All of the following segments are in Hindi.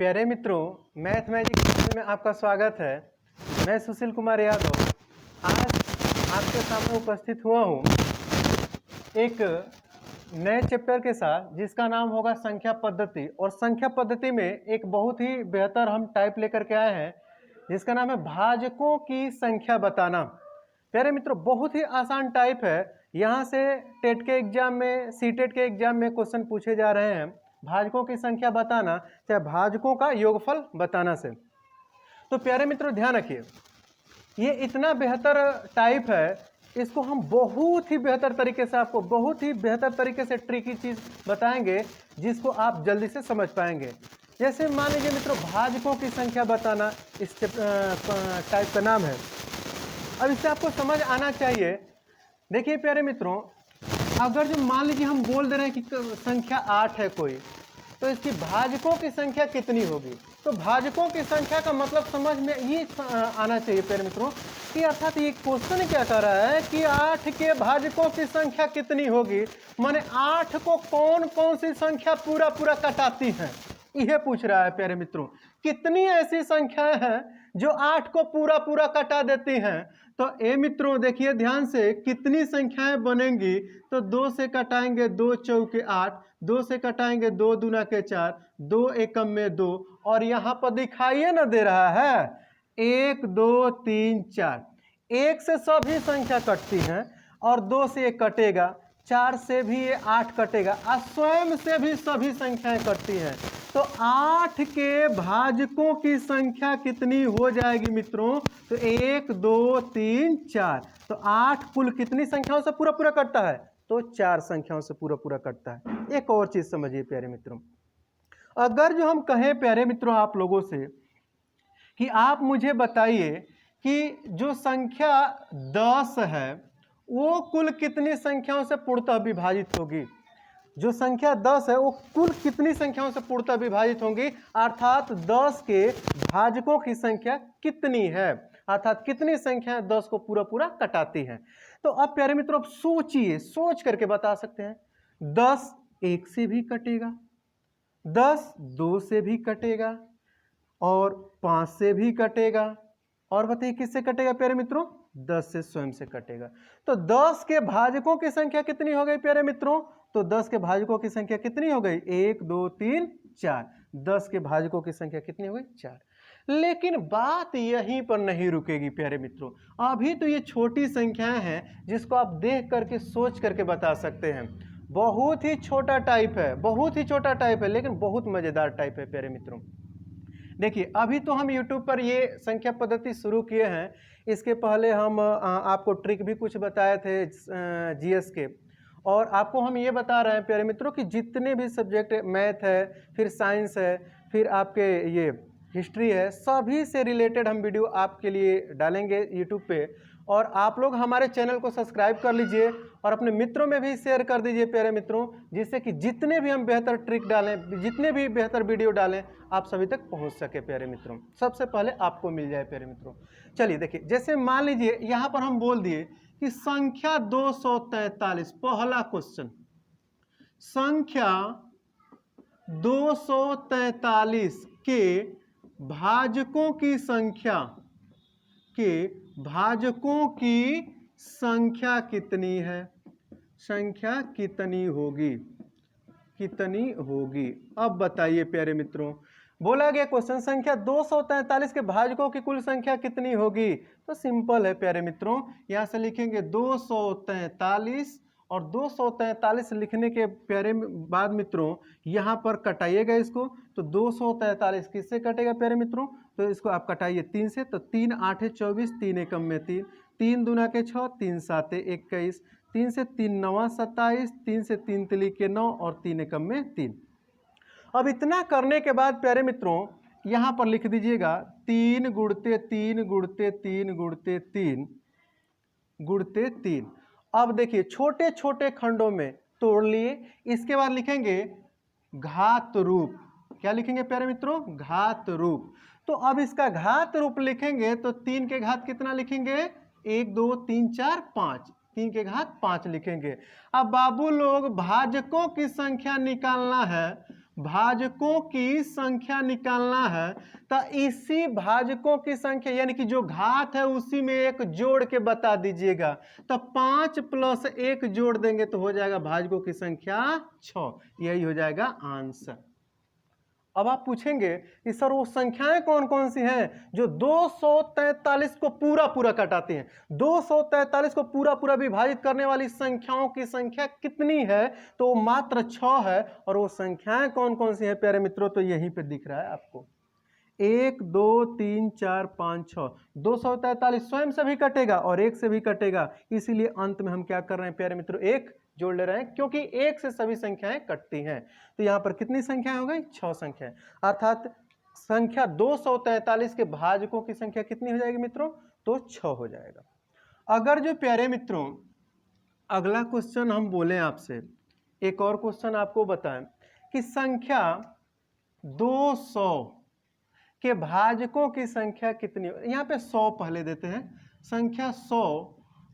प्यारे मित्रों, मैथमेटिक्स में आपका स्वागत है। मैं सुशील कुमार यादव आज आपके सामने उपस्थित हुआ हूँ एक नए चैप्टर के साथ जिसका नाम होगा संख्या पद्धति। और संख्या पद्धति में एक बहुत ही बेहतर हम टाइप लेकर के आए हैं जिसका नाम है भाजकों की संख्या बताना। प्यारे मित्रों, बहुत ही आसान टाइप है। यहाँ से टेट के एग्जाम में, सीटेट के एग्जाम में क्वेश्चन पूछे जा रहे हैं भाजकों की संख्या बताना, चाहे भाजकों का योगफल बताना से। तो प्यारे मित्रों ध्यान रखिए, ये इतना बेहतर टाइप है, इसको हम बहुत ही बेहतर तरीके से आपको बहुत ही बेहतर तरीके से ट्रिकी चीज बताएंगे जिसको आप जल्दी से समझ पाएंगे। जैसे मान लीजिए मित्रों, भाजकों की संख्या बताना इस टाइप का नाम है। अब इससे आपको समझ आना चाहिए। देखिए प्यारे मित्रों, अगर जो मान लीजिए हम बोल दे रहे हैं कि संख्या 8 है कोई, तो इसकी भाजकों की संख्या कितनी होगी। तो भाजकों की संख्या का मतलब समझ में ये आना चाहिए प्यारे मित्रों कि अर्थात ये क्वेश्चन क्या कर रहा है कि 8 के भाजकों की संख्या कितनी होगी, माने 8 को कौन कौन सी संख्या पूरा पूरा कटाती है, यह पूछ रहा है प्यारे मित्रों। कितनी ऐसी संख्याएं हैं जो 8 को पूरा पूरा कटा देती हैं। तो ए मित्रों देखिए ध्यान से, कितनी संख्याएं बनेंगी, तो 2 से कटाएंगे 2 चौके 8, 2 से कटाएंगे 2 दूना के 4, 2 एकम में 2, और यहाँ पर दिखाइए ना दे रहा है 1 2 3 4। 1 से सभी संख्या कटती हैं और 2 से ये कटेगा, 4 से भी ये 8 कटेगा, और स्वयं से भी सभी संख्याएं कटती हैं। तो 8 के भाजकों की संख्या कितनी हो जाएगी मित्रों, तो 1 2 3 4। तो 8 कुल कितनी संख्याओं से पूरा पूरा कटता है, तो 4 संख्याओं से पूरा पूरा कटता है। एक और चीज समझिए प्यारे मित्रों, अगर जो हम कहें प्यारे मित्रों आप लोगों से कि आप मुझे बताइए कि जो संख्या 10 है वो कुल कितनी संख्याओं से पूर्णतः विभाजित होगी। जो संख्या 10 है वो कुल कितनी संख्याओं से पूर्णतः विभाजित होंगी, अर्थात 10 के भाजकों की संख्या कितनी है, अर्थात कितनी संख्याएं 10 को पूरा पूरा कटाती हैं। तो अब प्यारे मित्रों अब सोचिए, सोच करके बता सकते हैं। 10 1 से भी कटेगा, 10 2 से भी कटेगा, और 5 से भी कटेगा, और बताइए किससे कटेगा प्यारे मित्रों, 10 से स्वयं से कटेगा। तो 10 के भाजकों की संख्या कितनी हो गई प्यारे मित्रों, तो 10 के भाजकों की संख्या कितनी हो गई, 1 2 3 4। 10 के भाजकों की संख्या कितनी हो गई, 4। लेकिन बात यहीं पर नहीं रुकेगी प्यारे मित्रों। अभी तो ये छोटी संख्याएं हैं जिसको आप देख करके सोच करके बता सकते हैं। बहुत ही छोटा टाइप है, बहुत ही छोटा टाइप है, लेकिन बहुत मजेदार टाइप है प्यारे मित्रों। देखिए अभी तो हम YouTube पर ये संख्या पद्धति शुरू किए हैं, इसके पहले हम आपको ट्रिक भी कुछ बताए थे जीएस के, और आपको हम ये बता रहे हैं प्यारे मित्रों कि जितने भी सब्जेक्ट, मैथ है, फिर साइंस है, फिर आपके ये हिस्ट्री है, सभी से रिलेटेड हम वीडियो आपके लिए डालेंगे YouTube पे। और आप लोग हमारे चैनल को सब्सक्राइब कर लीजिए और अपने मित्रों में भी शेयर कर दीजिए प्यारे मित्रों, जिससे कि जितने भी हम बेहतर ट्रिक डालें, जितने भी बेहतर वीडियो डालें, आप सभी तक पहुंच सके प्यारे मित्रों, सबसे पहले आपको मिल जाए प्यारे मित्रों। चलिए देखिए, जैसे मान लीजिए यहाँ पर हम बोल दिए कि संख्या 243, पहला क्वेश्चन, संख्या 243 के भाजकों की संख्या कितनी है, संख्या कितनी होगी, कितनी होगी। अब बताइए प्यारे मित्रों, बोला गया क्वेश्चन संख्या 243 के भाजकों की कुल संख्या कितनी होगी। तो सिंपल है प्यारे मित्रों, यहां से लिखेंगे 243, और 243 लिखने के प्यारे बाद मित्रों यहां पर कटाइएगा इसको। तो 243 किससे कटेगा प्यारे मित्रों, तो इसको आप कटाइए 3 से। तो 3 8 24, 3 एकम में 3, 3 दूना के 6, 3 7 21, 3 से 3 9 27, 3 से 3 तिली के 9, और 3 एकम में 3। अब इतना करने के बाद प्यारे मित्रों यहाँ पर लिख दीजिएगा 3 गुणते 3 गुणते 3 गुणते 3 गुणते 3। अब देखिए छोटे छोटे खंडों में तोड़ लिए, इसके बाद लिखेंगे घात रूप। क्या लिखेंगे प्यारे मित्रों, घात रूप। तो अब इसका घात रूप लिखेंगे तो 3 के घात कितना लिखेंगे, 1 2 3 4 5, 3 के घात 5 लिखेंगे। अब बाबू लोग भाजकों की संख्या निकालना है, भाजकों की संख्या निकालना है तो इसी भाजकों की संख्या यानी कि जो घात है उसी में एक जोड़ के बता दीजिएगा। तो 5 + 1 जोड़ देंगे तो हो जाएगा भाजकों की संख्या 6। यही हो जाएगा आंसर। अब आप पूछेंगे कि सर वो संख्याएं कौन कौन सी हैं जो 243 को पूरा पूरा कटाती हैं? 243 को पूरा पूरा विभाजित करने वाली संख्याओं की संख्या कितनी है? तो वो मात्र 6 है। और वो संख्याएं कौन कौन सी हैं प्यारे मित्रों? तो यहीं पे दिख रहा है आपको, 1 2 3 4 5 6। 243 स्वयं से भी कटेगा और 1 से भी कटेगा, इसीलिए अंत में हम क्या कर रहे हैं प्यारे मित्रों? 1 जोड़ ले रहे हैं, क्योंकि 1 से सभी संख्याएं कटती हैं। तो यहां पर कितनी संख्याएं हो गई? 6 संख्याएं। अर्थात संख्या 243 के भाजकों की संख्या कितनी हो जाएगी मित्रों? तो 6 हो जाएगा। अगर जो प्यारे मित्रों अगला क्वेश्चन हम बोले आपसे, एक और क्वेश्चन आपको बताएं कि संख्या 200 के भाजकों की संख्या कितनी? यहाँ पे 100 पहले देते हैं। संख्या 100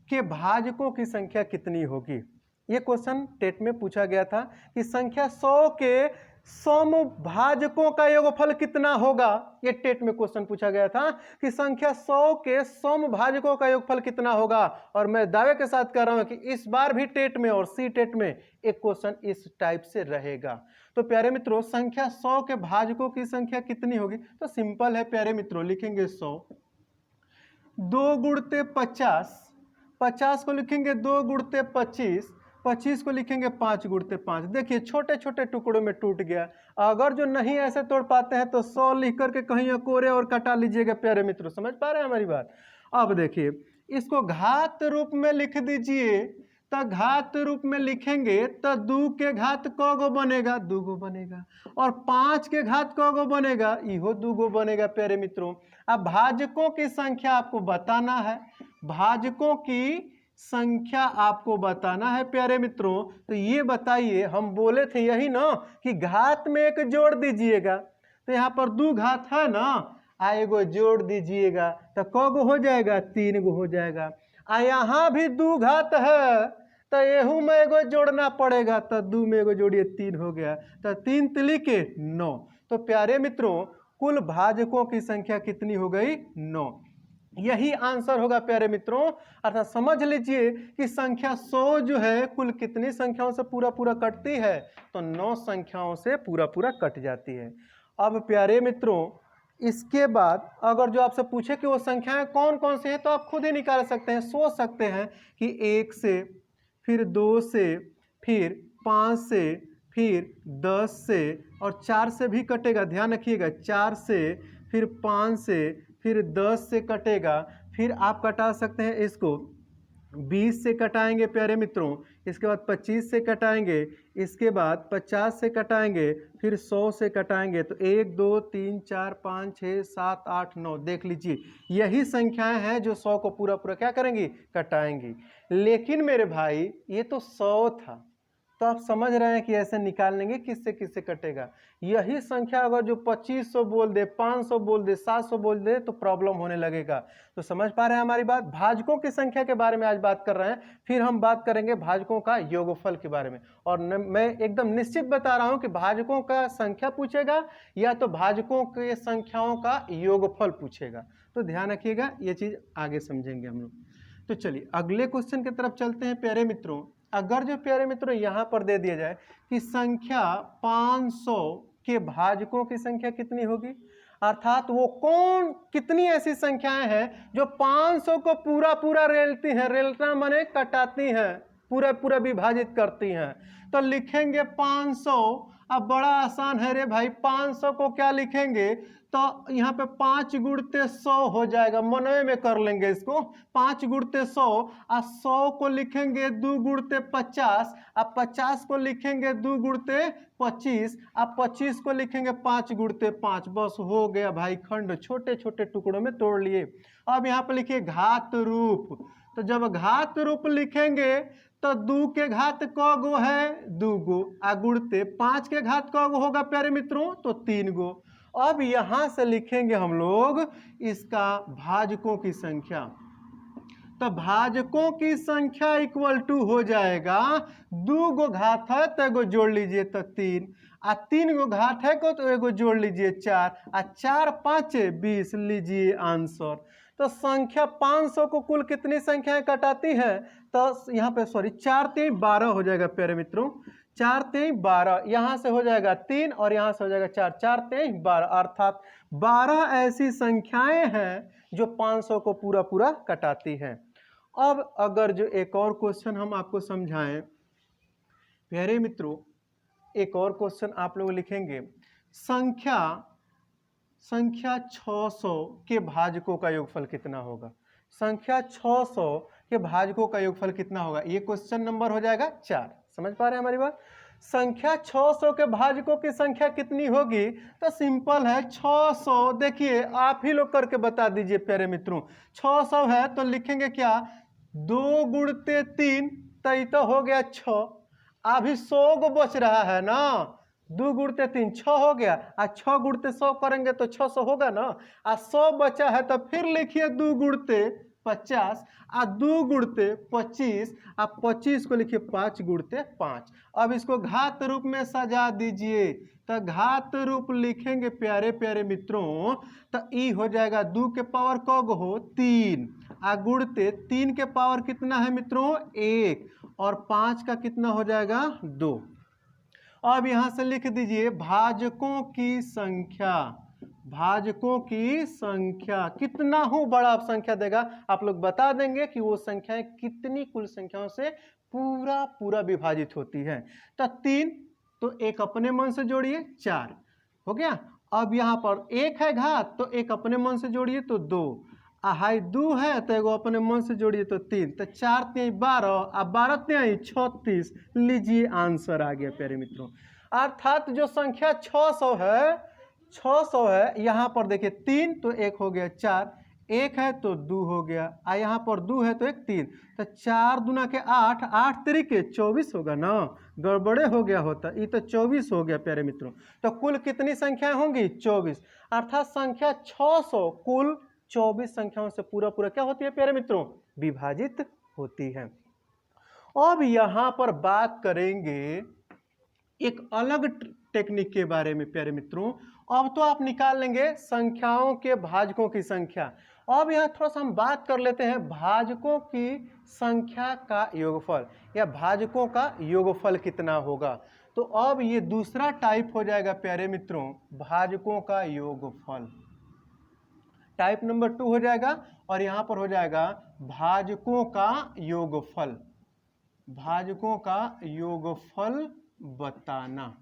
के भाजकों की संख्या कितनी होगी? ये क्वेश्चन टेट में पूछा गया था कि संख्या 100 के समभाजकों का योगफल कितना होगा। ये टेट में क्वेश्चन पूछा गया था कि संख्या 100 के समभाजकों का योगफल कितना होगा। और मैं दावे के साथ कह रहा हूं कि इस बार भी टेट में और सी टेट में एक क्वेश्चन इस टाइप से रहेगा। तो प्यारे मित्रों संख्या 100 के भाजकों की संख्या कितनी होगी? तो सिंपल है प्यारे मित्रों, लिखेंगे 100, 2 गुणते 50, 50 को लिखेंगे 2 गुणते 25, 25 को लिखेंगे 5 गुणते 5। देखिए छोटे छोटे टुकड़ों में टूट गया। अगर जो नहीं ऐसे तोड़ पाते हैं तो 100 लिख करके कहीं कोरे और कटा लीजिएगा प्यारे मित्रों। समझ पा रहे हैं हमारी बात? अब देखिए इसको घात रूप में लिख दीजिए। तो घात रूप में लिखेंगे तो 2 के घात क गो बनेगा? 2 गो बनेगा। और 5 के घात क गो बनेगा? इहो 2 गो बनेगा प्यारे मित्रों। अब भाजकों की संख्या आपको बताना है, भाजकों की संख्या आपको बताना है प्यारे मित्रों। तो ये बताइए, हम बोले थे यही ना कि घात में एक जोड़ दीजिएगा। तो यहाँ पर 2 घात है ना, आएगो जोड़ दीजिएगा तो क गो हो जाएगा? 3 गो हो जाएगा। आ यहाँ भी 2 घात है तो एहू में एगो जोड़ना पड़ेगा। तो 2 में एगो जोड़िए 3 हो गया। तो 3 तिली के 9। तो प्यारे मित्रों कुल भाजकों की संख्या कितनी हो गई? 9। यही आंसर होगा प्यारे मित्रों। अर्थात समझ लीजिए कि संख्या 100 जो है कुल कितनी संख्याओं से पूरा पूरा कटती है? तो 9 संख्याओं से पूरा पूरा कट जाती है। अब प्यारे मित्रों इसके बाद अगर जो आपसे पूछे कि वो संख्याएं कौन कौन सी हैं तो आप खुद ही निकाल सकते हैं, सोच सकते हैं कि 1 से, फिर 2 से, फिर 5 से, फिर 10 से और 4 से भी कटेगा। ध्यान रखिएगा 4 से, फिर 5 से, फिर 10 से कटेगा। फिर आप कटा सकते हैं इसको 20 से कटाएंगे प्यारे मित्रों, इसके बाद 25 से कटाएंगे, इसके बाद 50 से कटाएंगे, फिर 100 से कटाएंगे। तो 1 2 3 4 5 6 7 8 9 देख लीजिए यही संख्याएं हैं जो 100 को पूरा पूरा क्या करेंगी? कटाएंगी। लेकिन मेरे भाई ये तो 100 था, तो आप समझ रहे हैं कि ऐसे निकाल लेंगे किससे किससे कटेगा। यही संख्या अगर जो 2500 बोल दे, 500 बोल दे, 700 बोल दे तो प्रॉब्लम होने लगेगा। तो समझ पा रहे हैं हमारी बात? भाजकों की संख्या के बारे में आज बात कर रहे हैं, फिर हम बात करेंगे भाजकों का योगफल के बारे में। और मैं एकदम निश्चित बता रहा हूं कि भाजकों का संख्या पूछेगा या तो भाजकों के संख्याओं का योगफल पूछेगा। तो ध्यान रखिएगा, ये चीज आगे समझेंगे हम लोग। तो चलिए अगले क्वेश्चन की तरफ चलते हैं प्यारे मित्रों। अगर जो प्यारे मित्रों यहां पर दे दिया जाए कि संख्या 500 के भाजकों की संख्या कितनी होगी, अर्थात वो कौन कितनी ऐसी संख्याएं हैं जो 500 को पूरा पूरा रेलती हैं, रेलना माने कटाती हैं, पूरा पूरा विभाजित करती हैं। तो लिखेंगे 500। अब बड़ा आसान है रे भाई, 500 को क्या लिखेंगे? तो यहाँ पे 5 गुणते 100 हो जाएगा, मनवे में कर लेंगे इसको। 5 गुणते 100 और 100 को लिखेंगे 2 गुणते 50, अब 50 को लिखेंगे 2 गुणते 25, अब 25 को लिखेंगे 5 गुणते 5। बस हो गया भाई खंड, छोटे छोटे टुकड़ों में तोड़ लिए। अब यहाँ पे लिखिए घात रूप। तो जब घात रूप लिखेंगे तो 2 के घात क गो है? 2 गो। आ गुणते 5 के घात क गो होगा प्यारे मित्रों? तो 3 गो। अब यहां से लिखेंगे हम लोग इसका भाजकों की संख्या। तो भाजकों की संख्या इक्वल टू हो जाएगा 2 गो घात है तो एगो जोड़ लीजिए तो 3। आ 3 गो घात है को तो एगो जोड़ लीजिए 4, आ 4 5 20, लीजिए आंसर। तो संख्या 500 को कुल कितनी संख्याएं कटाती हैं? तो यहाँ पे सॉरी 4 3 12 हो जाएगा प्यारे मित्रों, 4 3 12, यहाँ से हो जाएगा 3 और यहाँ से हो जाएगा 4, 4 3 12, अर्थात 12 ऐसी संख्याएं हैं जो 500 को पूरा पूरा कटाती हैं। अब अगर जो एक और क्वेश्चन हम आपको समझाएं प्यारे मित्रों, एक और क्वेश्चन आप लोग लिखेंगे, संख्या 600 के भाजकों का योगफल कितना होगा? संख्या 600 के भाजकों का योगफल कितना होगा? ये क्वेश्चन नंबर हो जाएगा 4। समझ पा रहे हैं हमारी बात? संख्या 600 के भाजकों की संख्या कितनी होगी? तो सिंपल है, 600, देखिए आप ही लोग करके बता दीजिए प्यारे मित्रों। 600 है तो लिखेंगे क्या? 2 गुणते 3, तो ये तो हो गया 6। अभी 100 गो बच रहा है ना, 2 गुणते 3 6 हो गया, 6 गुणते 100 करेंगे तो 600 होगा ना। 100 बचा है तो फिर लिखिए 2 गुणते 50, 2 गुणते 25, 25 को लिखिए 5 गुणते 5। अब इसको घात रूप में सजा दीजिए, तो घात रूप लिखेंगे प्यारे प्यारे मित्रों, तो ई हो जाएगा 2 के पावर कग हो 3, गुणते 3 के पावर कितना है मित्रों? 1, और 5 का कितना हो जाएगा? 2। अब यहां से लिख दीजिए भाजकों की संख्या। भाजकों की संख्या कितना हो बड़ा संख्या देगा, आप लोग बता देंगे कि वो संख्याएं कितनी कुल संख्याओं से पूरा पूरा विभाजित होती है। तो 3, तो एक अपने मन से जोड़िए 4 हो गया। अब यहां पर 1 है घात, तो एक अपने मन से जोड़िए तो 2, हाई 2 है तो एगो अपने मन से जोड़िए तो 3, तो 4 3 12, 12 3 36, लीजिए आंसर आ गया प्यारे मित्रों। अर्थात जो संख्या 600 है, यहाँ पर देखिए 3 तो 1 हो गया 4, 1 है तो 2 हो गया, यहाँ पर 2 है तो 1 3, तो 4 दूना के 8, 8 तरीके 24 होगा ना, गड़बड़े हो गया होता, ये तो 24 हो गया प्यारे मित्रों। तो कुल कितनी संख्याएं होंगी? 24, अर्थात संख्या 600 कुल 24 संख्याओं से पूरा पूरा क्या होती है प्यारे मित्रों? विभाजित होती है। अब यहां पर बात करेंगे एक अलग टेक्निक के बारे में प्यारे मित्रों। अब तो आप निकाल लेंगे संख्याओं के भाजकों की संख्या, अब यहां थोड़ा सा हम बात कर लेते हैं भाजकों की संख्या का योगफल, या भाजकों का योगफल कितना होगा। तो अब ये दूसरा टाइप हो जाएगा प्यारे मित्रों, भाजकों का योगफल, टाइप नंबर 2 हो जाएगा, और यहां पर हो जाएगा भाजकों का योगफल। भाजकों का योगफल बताना।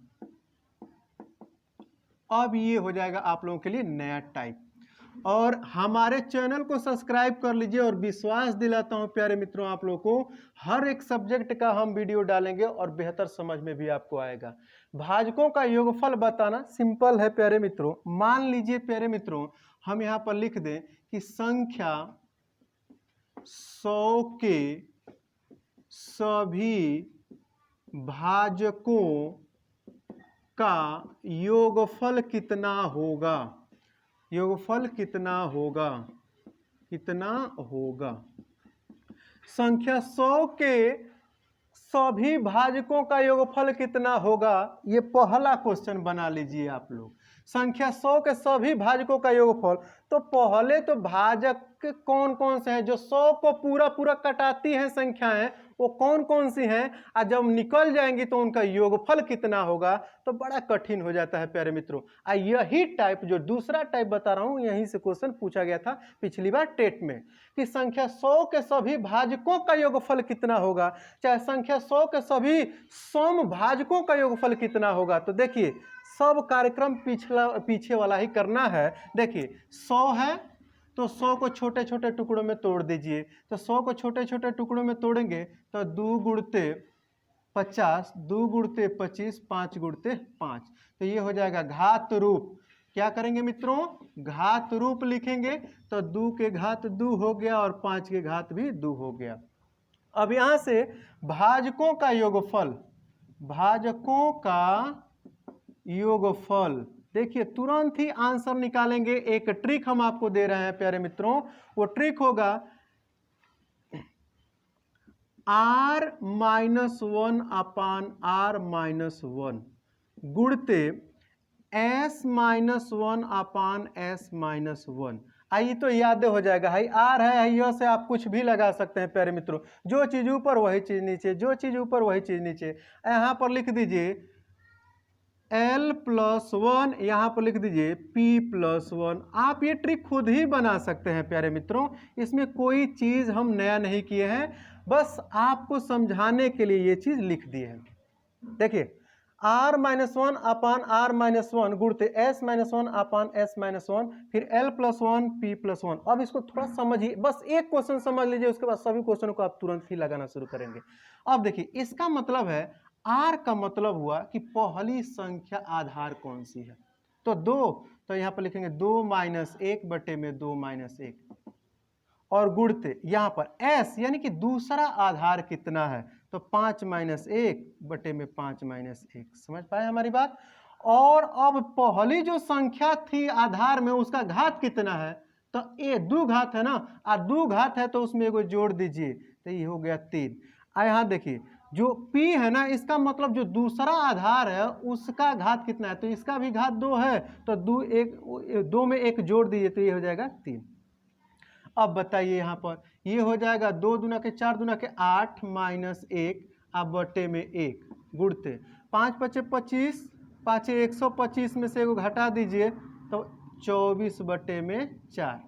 अब ये हो जाएगा आप लोगों के लिए नया टाइप। और हमारे चैनल को सब्सक्राइब कर लीजिए, और विश्वास दिलाता हूं प्यारे मित्रों आप लोगों को, हर एक सब्जेक्ट का हम वीडियो डालेंगे और बेहतर समझ में भी आपको आएगा। भाजकों का योगफल बताना सिंपल है प्यारे मित्रों। मान लीजिए प्यारे मित्रों, हम यहां पर लिख दें कि संख्या 100 के सभी भाजकों का योगफल कितना होगा? योगफल कितना होगा? कितना होगा? संख्या 100 के सभी भाजकों का योगफल कितना होगा? ये पहला क्वेश्चन बना लीजिए आप लोग। संख्या 100 के सभी भाजकों का योगफल, तो पहले तो भाजक कौन कौन से हैं जो 100 को पूरा पूरा कटाती हैं संख्याएं, वो कौन कौन सी हैं, और जब निकल जाएंगी तो उनका योगफल कितना होगा, तो बड़ा कठिन हो जाता है प्यारे मित्रों। यही टाइप जो दूसरा टाइप बता रहा हूं, यहीं से क्वेश्चन पूछा गया था पिछली बार टेट में, कि संख्या 100 के सभी भाजकों का योगफल कितना होगा, चाहे संख्या 100 के सभी सम भाजकों का योगफल कितना होगा। तो देखिए सब कार्यक्रम पीछे वाला ही करना है। देखिए 100 है तो 100 को छोटे छोटे टुकड़ों में तोड़ दीजिए, तो 100 को छोटे छोटे टुकड़ों में तोड़ेंगे तो 2 गुणते 50, 2 गुणते 25, 5 गुणते 5, तो ये हो जाएगा घात रूप। क्या करेंगे मित्रों? घात रूप लिखेंगे, तो 2 के घात 2 हो गया और 5 के घात भी 2 हो गया। अब यहां से भाजकों का योगफल, भाजकों का योगफल, देखिए तुरंत ही आंसर निकालेंगे। एक ट्रिक हम आपको दे रहे हैं प्यारे मित्रों, वो ट्रिक होगा r - 1 अपान r - 1, गुणते s-1 अपान s-1। आइए तो याद हो जाएगा, हाई आर है, यह से आप कुछ भी लगा सकते हैं प्यारे मित्रों, जो चीज ऊपर वही चीज नीचे, जो चीज ऊपर वही चीज नीचे। यहाँ पर लिख दीजिए l+1, यहाँ पर लिख दीजिए p+1। आप ये ट्रिक खुद ही बना सकते हैं प्यारे मित्रों, इसमें कोई चीज हम नया नहीं किए हैं, बस आपको समझाने के लिए ये चीज लिख दी है। देखिए r-1 अपान r-1 गुणते s-1 अपान s-1, फिर l+1 p+1। अब इसको थोड़ा समझिए, बस एक क्वेश्चन समझ लीजिए, उसके बाद सभी क्वेश्चनों को आप तुरंत ही लगाना शुरू करेंगे। अब देखिए इसका मतलब है, r का मतलब हुआ कि पहली संख्या आधार कौन सी है, तो 2, तो यहाँ पर लिखेंगे 2 - 1 बटे में 2 - 1, और गुणते यहाँ पर s यानी कि दूसरा आधार कितना है, तो 5 - 1 बटे में 5 - 1। समझ पाए हमारी बात। और अब पहली जो संख्या थी आधार में, उसका घात कितना है, तो ये 2 घात है ना, 2 घात है तो उसमें एगो जोड़ दीजिए, तो ये हो गया 3। यहाँ देखिए जो p है ना, इसका मतलब जो दूसरा आधार है उसका घात कितना है, तो इसका भी घात 2 है, तो 2 में 1 जोड़ दीजिए, तो ये हो जाएगा 3। अब बताइए यहाँ पर ये हो जाएगा 2 दूना के 4 दूना के 8 - 1 अब बटे में 1 गुणते 5 × 5 = 25, 5 × 125 में से एगो घटा दीजिए, तो 24 बटे में 4।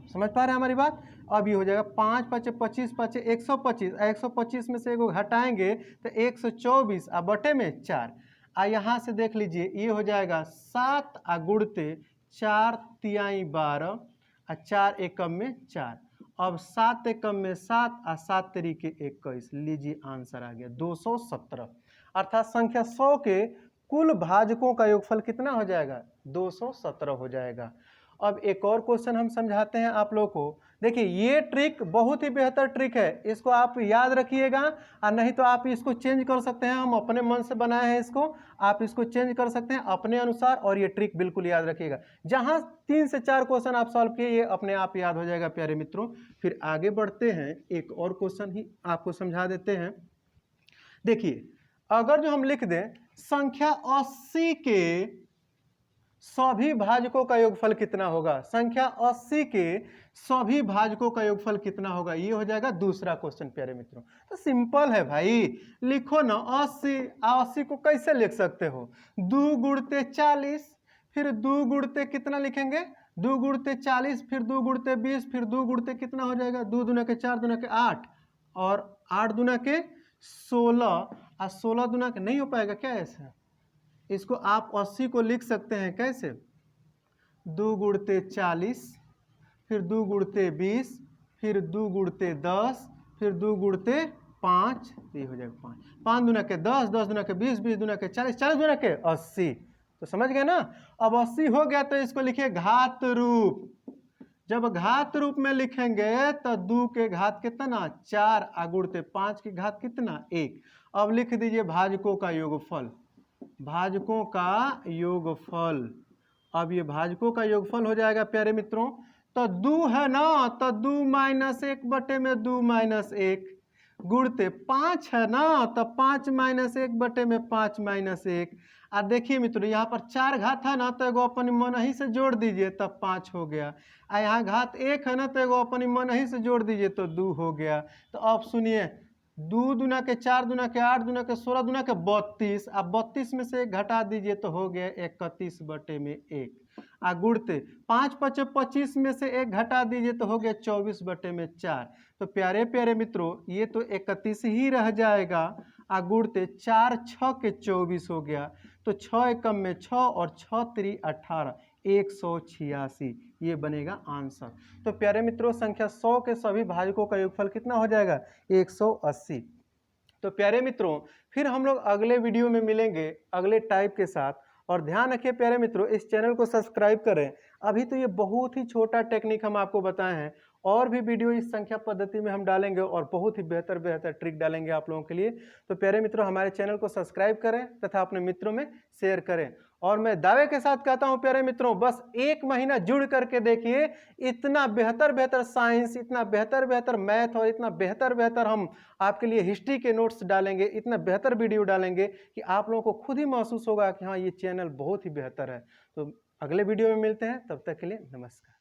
समझ पा रहे हैं हमारी बात। अब ये हो जाएगा 5 × 5 = 25, 5 × 125, 125 में से एगो घटाएंगे तो 124 बटे में 4। यहाँ से देख लीजिए ये हो जाएगा 7 गुणते 4 × 12 4 एकम में 4। अब 7 एकम में 7 और 7 तरीके 21, लीजिए आंसर आ गया 217। अर्थात संख्या 100 के कुल भाजकों का योगफल कितना हो जाएगा, 217 हो जाएगा। अब एक और क्वेश्चन हम समझाते हैं आप लोगों को। देखिए ये ट्रिक बहुत ही बेहतर ट्रिक है, इसको आप याद रखिएगा, और नहीं तो आप इसको चेंज कर सकते हैं, हम अपने मन से बनाए हैं इसको, आप इसको चेंज कर सकते हैं अपने अनुसार, और ये ट्रिक बिल्कुल याद रखिएगा। जहां 3 से 4 क्वेश्चन आप सॉल्व किए, ये अपने आप याद हो जाएगा प्यारे मित्रों। फिर आगे बढ़ते हैं, एक और क्वेश्चन ही आपको समझा देते हैं। देखिए अगर जो हम लिख दें संख्या 80 के सभी भाजकों का योगफल कितना होगा, संख्या 80 के सभी भाजकों का योगफल कितना होगा, ये हो जाएगा दूसरा क्वेश्चन प्यारे मित्रों। तो सिंपल है भाई, लिखो ना 80। 80 को कैसे लिख सकते हो, 2 गुणते 40, फिर 2 गुणते कितना लिखेंगे, 2 गुणते 40, फिर 2 गुणते 20, फिर 2 गुणते कितना हो जाएगा, 2 दूना के 4 दूना के 8, और 8 दूना के 16, और 16 दूना के नहीं हो पाएगा क्या ऐसा। इसको आप 80 को लिख सकते हैं कैसे, 2 गुणते 40, फिर 2 गुणते 20, फिर 2 गुणते 10, फिर 2 गुणते 5, ये हो जाएगा 5, 5 दूना के 10, 10 दूना के 20, 20 दूना के 40, 40 दूना के 80। तो समझ गए ना। अब 80 हो गया तो इसको लिखिए घात रूप। जब घात रूप में लिखेंगे तो 2 के घात कितना 4, गुणते 5 की घात कितना 1। अब लिख दीजिए भाजकों का योगफल, भाजकों का योगफल। अब ये भाजकों का योगफल हो जाएगा प्यारे मित्रों, तो 2 है ना, तो 2 - 1 बटे में 2 - 1 गुणते 5 है ना, तो 5 - 1 बटे में 5 - 1। देखिए मित्रों यहाँ पर 4 घात है ना, तो एगो अपनी मन ही से जोड़ दीजिए तब 5 हो गया। यहाँ घात 1 है ना, तो एगो अपनी मन ही से जोड़ दीजिए तो 2 हो गया। तो अब सुनिए 2 दूना के 4 दूना के 8 दूना के 16 दूना के 32, अब 32 में से 1 घटा दीजिए तो हो गया 31 बटे में 1। गुणते 5 × 5 = 25 में से 1 घटा दीजिए तो हो गया 24 बटे में 4। तो प्यारे प्यारे मित्रों ये तो 31 ही रह जाएगा। गुणते 4 × 6 = 24 हो गया, तो 6 एकम में 6 और 6 × 3 = 18, 186 ये बनेगा आंसर। तो प्यारे मित्रों संख्या 100 के सभी भाजकों का योगफल कितना हो जाएगा 180। तो प्यारे मित्रों फिर हम लोग अगले वीडियो में मिलेंगे अगले टाइप के साथ, और ध्यान रखिए प्यारे मित्रों इस चैनल को सब्सक्राइब करें। अभी तो ये बहुत ही छोटा टेक्निक हम आपको बताए हैं, और भी वीडियो इस संख्या पद्धति में हम डालेंगे और बहुत ही बेहतर बेहतर ट्रिक डालेंगे आप लोगों के लिए। तो प्यारे मित्रों, हमारे चैनल को सब्सक्राइब करें तथा अपने मित्रों में शेयर करें। और मैं दावे के साथ कहता हूं प्यारे मित्रों, बस 1 महीना जुड़ करके देखिए, इतना बेहतर बेहतर साइंस, इतना बेहतर बेहतर मैथ और इतना बेहतर बेहतर हम आपके लिए हिस्ट्री के नोट्स डालेंगे, इतना बेहतर वीडियो डालेंगे कि आप लोगों को खुद ही महसूस होगा कि हाँ, ये चैनल बहुत ही बेहतर है। तो अगले वीडियो में मिलते हैं, तब तक के लिए नमस्कार।